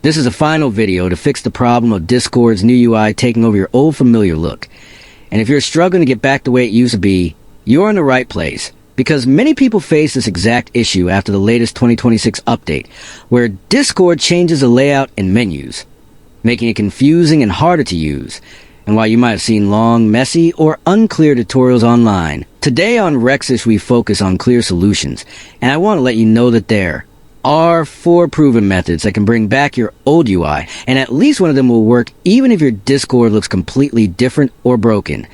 This is a final video to fix the problem of Discord's new UI taking over your old familiar look. And if you're struggling to get back the way it used to be, you're in the right place. Because many people face this exact issue after the latest 2026 update, where Discord changes the layout and menus, making it confusing and harder to use. And while you might have seen long, messy, or unclear tutorials online, today on Rexish we focus on clear solutions, and I want to let you know that there are 4 proven methods that can bring back your old UI, and at least one of them will work even if your Discord looks completely different or broken.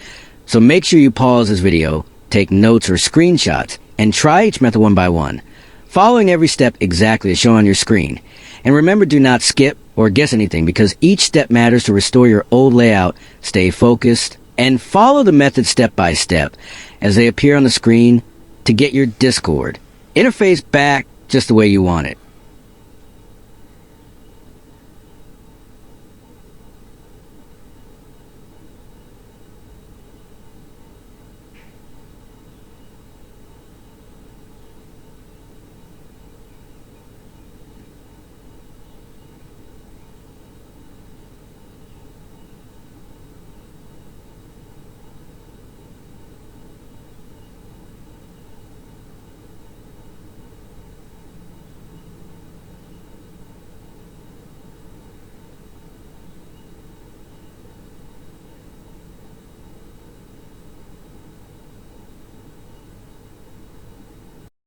So make sure you pause this video, take notes or screenshots, and try each method one by one, following every step exactly as shown on your screen. And remember, do not skip or guess anything, because each step matters to restore your old layout. Stay focused and follow the methods step by step as they appear on the screen to get your Discord interface back just the way you want it.